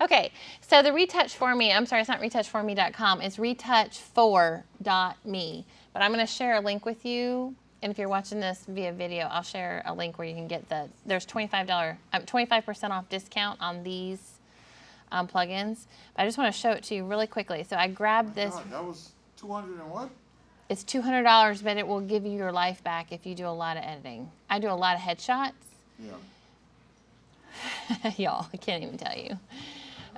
Okay, so the Retouch4Me, I'm sorry, it's not retouch4me.com, it's retouch4.me. But I'm going to share a link with you, and if you're watching this via video, I'll share a link where you can get there's $25% off discount on these plugins. But I just want to show it to you really quickly. So I grabbed this. God, that was 200 and what? It's $200, but it will give you your life back if you do a lot of editing. I do a lot of headshots. Yeah. Y'all, I can't even tell you.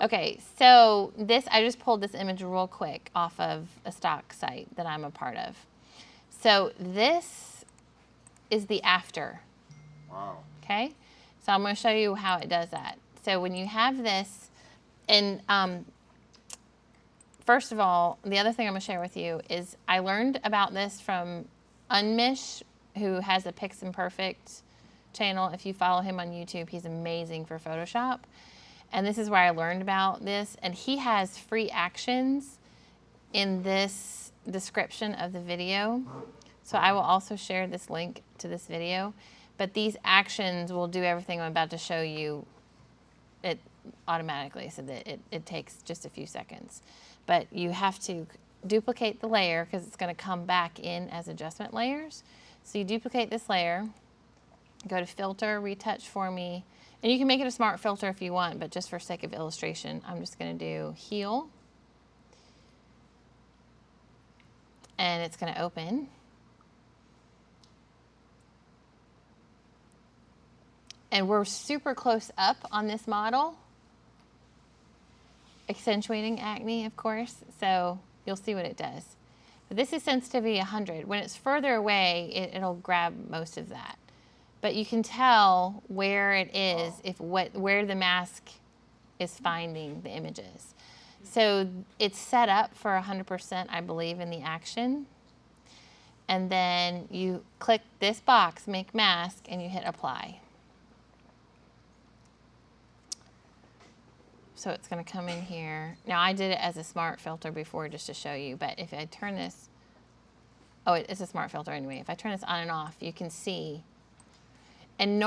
Okay, so I just pulled this image real quick off of a stock site that I'm a part of. So this is the after. Wow. Okay, so I'm going to show you how it does that. So when you have this, and first of all, the other thing I'm going to share with you is I learned about this from Unmish, who has a Pix and Perfect channel. If you follow him on YouTube, he's amazing for Photoshop. And this is where I learned about this. And he has free actions in this description of the video. So I will also share this link to this video. But these actions will do everything I'm about to show you it automatically, so that it takes just a few seconds. But you have to duplicate the layer because it's going to come back in as adjustment layers. So you duplicate this layer, go to Filter, Retouch4Me, and you can make it a smart filter if you want, but just for sake of illustration, I'm just going to do Heal. And it's going to open. And we're super close up on this model, accentuating acne, of course, so you'll see what it does. But this is sensitivity 100. When it's further away, it'll grab most of that. But you can tell where it is, where the mask is finding the images. So it's set up for 100%, I believe, in the action. And then you click this box, Make Mask, and you hit Apply. So it's going to come in here. Now I did it as a smart filter before just to show you, but if I turn this, oh, it's a smart filter anyway. If I turn this on and off, you can see. And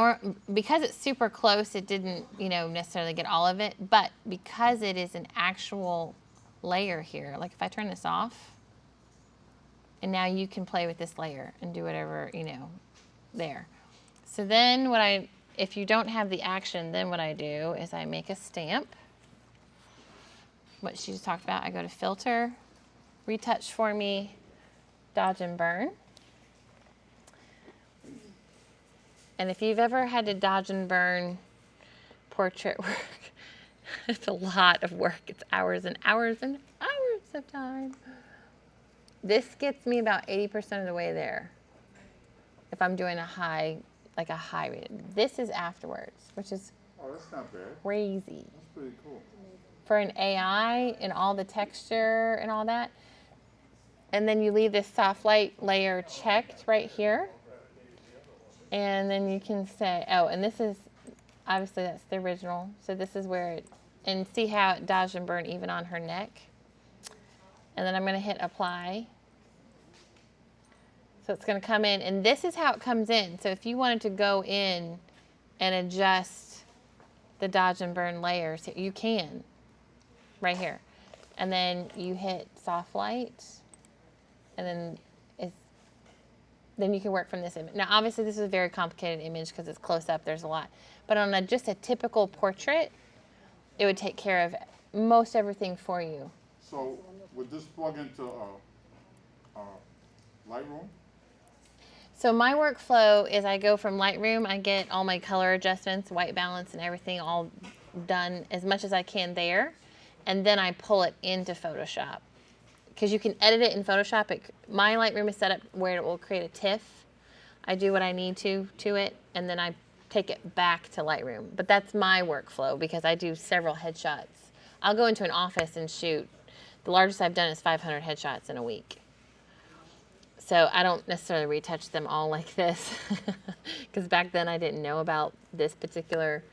because it's super close, it didn't, necessarily get all of it. But because it is an actual layer here, like if I turn this off, and now you can play with this layer and do whatever, there. So then if you don't have the action, then what I do is I make a stamp. What she just talked about, I go to Filter, Retouch4Me, Dodge and Burn. And if you've ever had to dodge and burn portrait work, it's a lot of work. It's hours and hours and hours of time. This gets me about 80% of the way there if I'm doing a high rate. This is afterwards, which is that's not bad. Crazy. That's pretty cool. For an AI and all the texture and all that. And then you leave this soft light layer checked right here. And then you can say, oh, and this is, obviously that's the original. So this is where and see how it dodged and burned even on her neck. And then I'm going to hit Apply. So it's going to come in, and this is how it comes in. So if you wanted to go in and adjust the dodge and burn layers, you can, right here. And then you hit Soft Light, and then you can work from this image. Now, obviously, this is a very complicated image because it's close up. There's a lot. But on just a typical portrait, it would take care of most everything for you. So would this plug into Lightroom? So my workflow is I go from Lightroom, I get all my color adjustments, white balance and everything all done as much as I can there. And then I pull it into Photoshop. Because you can edit it in Photoshop. My Lightroom is set up where it will create a TIFF. I do what I need to it, and then I take it back to Lightroom. But that's my workflow because I do several headshots. I'll go into an office and shoot. The largest I've done is 500 headshots in a week. So I don't necessarily retouch them all like this because back then I didn't know about this particular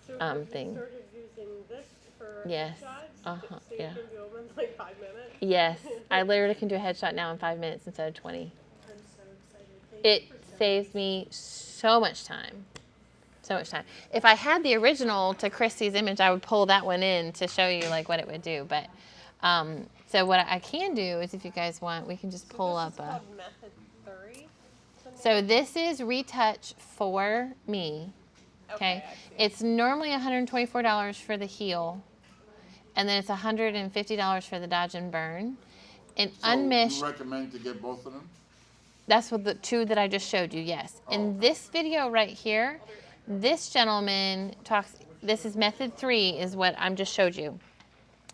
thing. So started using this for Yes. headshots? So you can do them in like 5 minutes? Yes. I literally can do a headshot now in 5 minutes instead of 20. I'm so excited. It saves me so much time. so much time. If I had the original to Christy's image, I would pull that one in to show you like what it would do. But so what I can do is, if you guys want, we can just pull this up is a. called method 3. So this is Retouch4Me. Okay, I see. it's normally $124 for the heel, and then it's $150 for the dodge and burn. And So unmeshed. you recommend to get both of them? That's what the two that I just showed you, yes. Oh, In okay. this video right here, this gentleman talks, this is method 3 is what I just showed you.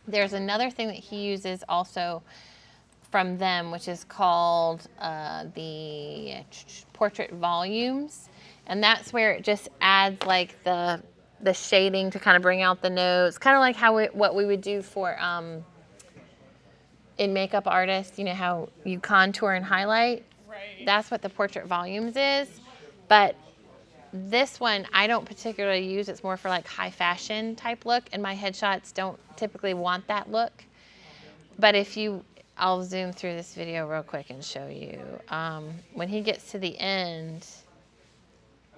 There's another thing that he uses also from them, which is called the portrait volumes. And that's where it just adds like the shading to kind of bring out the nose. Kind of like how what we would do for in makeup artists, you know how you contour and highlight? Right. That's what the portrait volumes is. But this one I don't particularly use. It's more for like high fashion type look, and my headshots don't typically want that look. But if you, I'll zoom through this video real quick and show you. When he gets to the end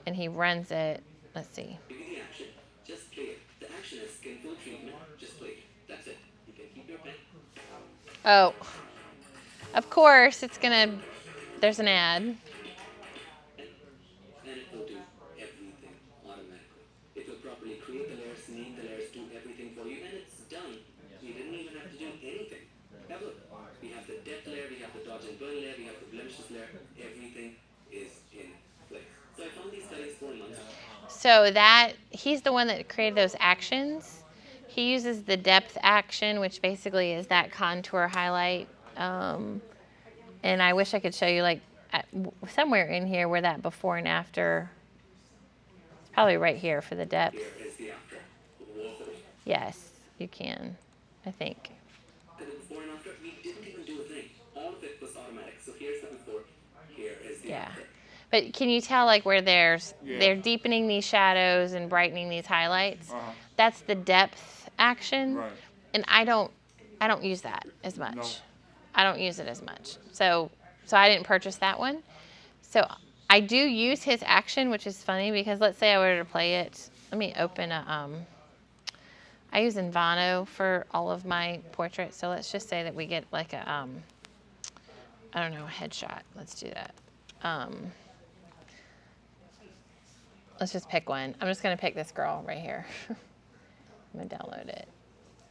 and he runs it, let's see. Give me the action. Just play it. The action is skin full treatment. Just play it. That's it. You can keep your pen. Oh, of course it's gonna, there's an ad. And it will do everything automatically. It will properly create the layers, name the layers, do everything for you, and it's done. You didn't even have to do anything. Now look, we have the depth layer, we have the dodge and burn layer, we have the blemishes layer. Everything is in place. So I found these colors 4 months. So that, he's the one that created those actions. He uses the depth action, which basically is that contour highlight. And I wish I could show you like somewhere in here where that before and after, it's probably right here for the depth. Here is the after. Whoa. Yes, you can, I think. And the before and after, we didn't even do a thing. All of it was automatic. So here's the before, here is the Yeah. after. But can you tell like where there's, Yeah. they're deepening these shadows and brightening these highlights? Uh-huh. That's the depth action. Right. And I don't use that as much. No. I don't use it as much. So I didn't purchase that one. So I do use his action, which is funny because let's say I were to play it. Let me open a, I use Envano for all of my portraits. So let's just say that we get like a, I don't know, a headshot. Let's do that. Let's just pick one. I'm just gonna pick this girl right here. I'm gonna download it.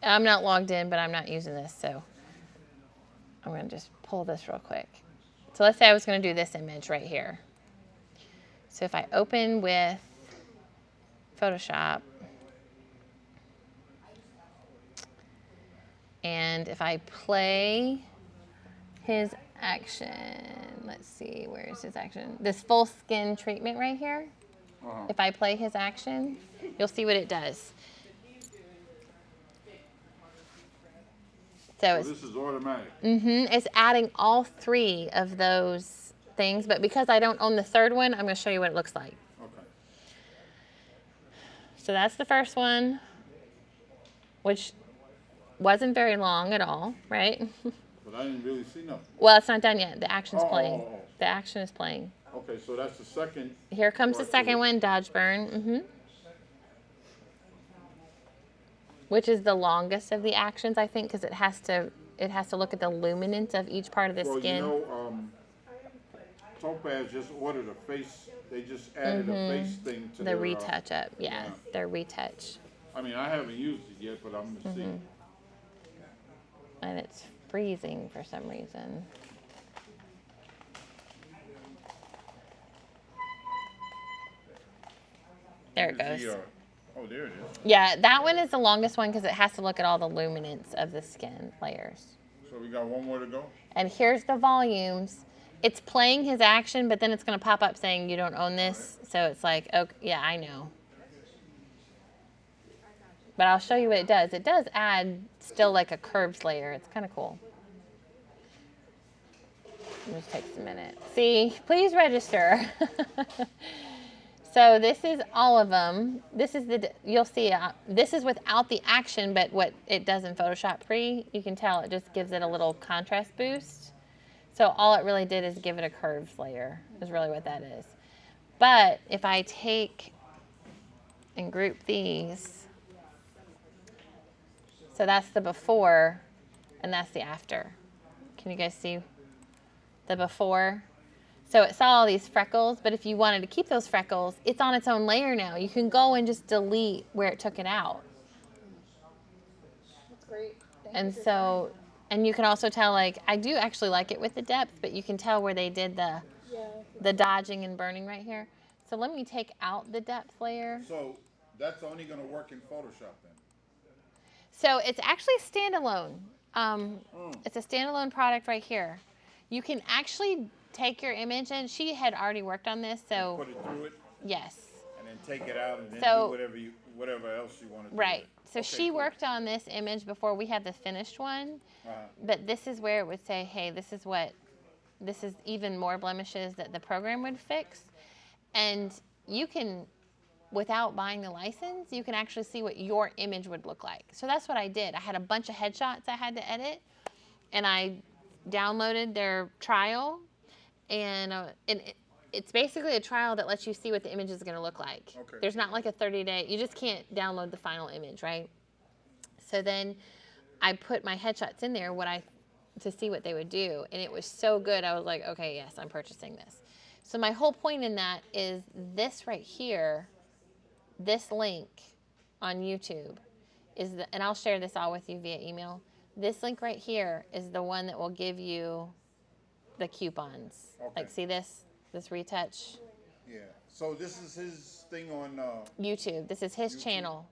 I'm not logged in, but I'm not using this, so I'm gonna just pull this real quick. So let's say I was gonna do this image right here. So if I open with Photoshop, and if I play his action, let's see, where's his action? This full skin treatment right here. Uh-huh. If I play his action, you'll see what it does. So So this is automatic. it's adding all 3 of those things, but because I don't own the third one, I'm going to show you what it looks like. Okay. So that's the first one, which wasn't very long at all, right? But I didn't really see nothing. Well, it's not done yet. The action's Oh, playing. oh, oh. The action is playing. Okay, so that's the second. Here comes the Right, second so- one, dodge burn. Which is the longest of the actions, I think, because it has to look at the luminance of each part of the Well, skin. you know, Topaz just ordered a face. They just added a face thing to The their, retouch up, yeah, yeah. their retouch. I mean, I haven't used it yet, but I'm gonna see. And it's freezing for some reason. There it Is goes. the, oh, there it is. Yeah, that one is the longest one because it has to look at all the luminance of the skin layers. So we got one more to go. And here's the volumes. It's playing his action, but then it's going to pop up saying you don't own this. So it's like, okay, yeah, I know. But I'll show you what it does. It does add still like a curves layer. It's kind of cool. It just takes a minute. See, please register. So this is all of them. This is you'll see, this is without the action, but what it does in Photoshop Pre, you can tell it just gives it a little contrast boost. So all it really did is give it a curves layer, is really what that is. But if I take and group these. So that's the before and that's the after. Can you guys see the before? So it saw all these freckles, but if you wanted to keep those freckles, it's on its own layer now. You can go and just delete where it took it out. That's great. And so, and you can also tell, like, I do actually like it with the depth, but you can tell where they did the dodging and burning right here. So let me take out the depth layer. So that's only gonna work in Photoshop then? So it's actually standalone. It's a standalone product right here. You can actually take your image, and she had already worked on this, so Put it through it yes. and then take it out and then So- do whatever else you want to do. Right. with it. So Okay, she cool. worked on this image before we had the finished one, Uh-huh. but this is where it would say, hey, this is even more blemishes that the program would fix. And you can, without buying the license, you can actually see what your image would look like. So that's what I did. I had a bunch of headshots I had to edit, and I downloaded their trial, and it's basically a trial that lets you see what the image is going to look like. Okay. There's not like a 30-day, you just can't download the final image, right? So then I put my headshots in there to see what they would do, and it was so good. I was like, okay, yes, I'm purchasing this. So my whole point in that is this right here, this link on YouTube and I'll share this all with you via email. This link right here is the one that will give you the coupons. Okay. Like, see this retouch Yeah. So this is his thing on YouTube. This is his YouTube? channel.